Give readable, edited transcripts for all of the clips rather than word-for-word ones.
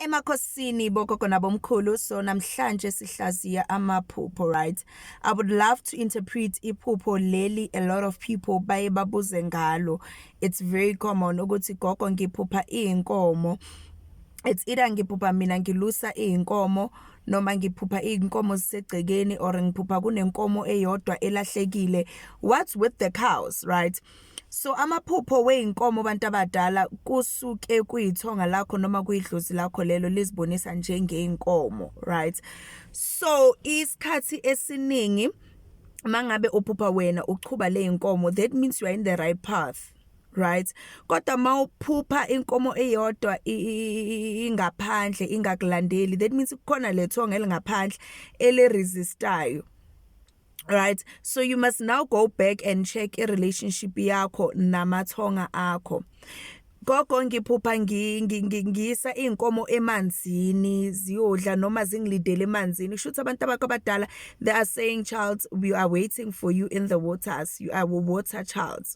Emakhosini bogogo nabomkhulu, so namhlanje sihlaziya amaphupho, right? I would love to interpret iphupho leli a lot of people baye babuze ngalo. It's very common ukuthi gogo ngiphupha inkomo. It's either ngiphupha mina ngilusa inkomo noma ngiphupha inkomo zisegcekeni or ngiphupha kunenkomo eyodwa elahlekile. What's with the cows, right? So amaphupho weinkomo bantu abadala kusuke kuyithonga lakho noma kuyidlozi lakho lelo lizibonisa njengeinkomo, right? So isikhathi esiningi mangabe uphupha wena uchuba le inkomo, that means you are in the right path, right? Kodwa mawuphupha inkomo eyodwa ingaphandle ingakulandeli, that means kukhona lethonga elingaphandle ele resistayo. Right, so you must now go back and check a relationship yakho namathonga akho. Gogo ngiphupha ngisa inkomo emanzini ziyodla noma zingilidele emanzini. Kushuthi abantu abadala, they are saying, child, we are waiting for you in the waters. You are a water child.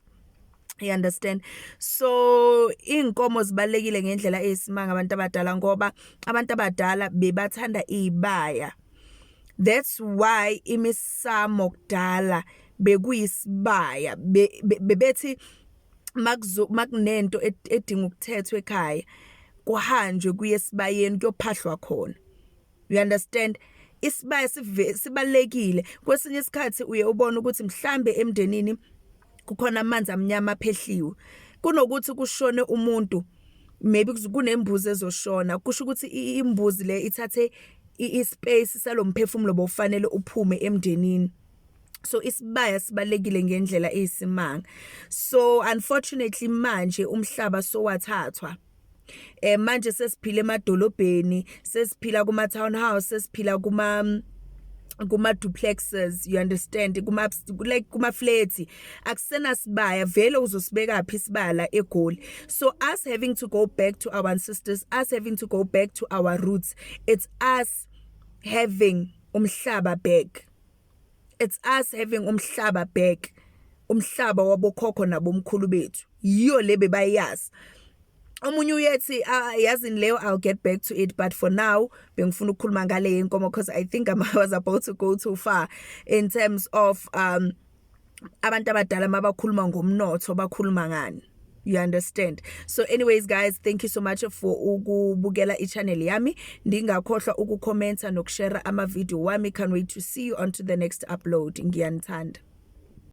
You understand? So inkomo zibalekile ngendlela eyisimanga abantu abadala ngoba abantu abadala bebathanda ibaya. That's why imisamo kudala bekuyisibaya bebethi makunento edinga ukuthethwa ekhaya kuhanjwe kuye esibayeni kuyophahlwa khona. You understand? Isibaya sibalekile. Kwesinye isikhathi uye ubone ukuthi mhlambe emndenini kukhona amanzi amnyama aphehliwe kunokuthi kushone umuntu, maybe kunembuzi ezoshona, kusho ukuthi imbuzi le ithathe ispace salomphefumulo bofanele uphume emndenini. So isibaya sibalekile ngendlela eyisimanga. So unfortunately manje umhlaba sowathathwa. Manje sesiphila emadolobheni, sesiphila kuma townhouse, sesiphila kuma duplexes, you understand, kuma flats. Akusena sibaya, vele uzosibeka phi isibala eGoli. So us having to go back to our ancestors, us having to go back to our roots, it's us having umhlaba back. It's us having umhlaba back. Umhlaba wabokhokho nabomkhulu bethu. Yiyo lebe bayazi. Omunye uyethi yazini leyo I'll get back to it, but for now bengifuna ukukhuluma ngale inkomo because I think I was about to go too far in terms of abantu abadala mabakhuluma ngomnotho bakhuluma ngani. You understand? So anyways guys, thank you so much for ukubukela ichannel yami. Ndingakhohlwa ukucomment nokushare ama video wami. Can't wait to see you on to the next upload. Ngiyanithanda.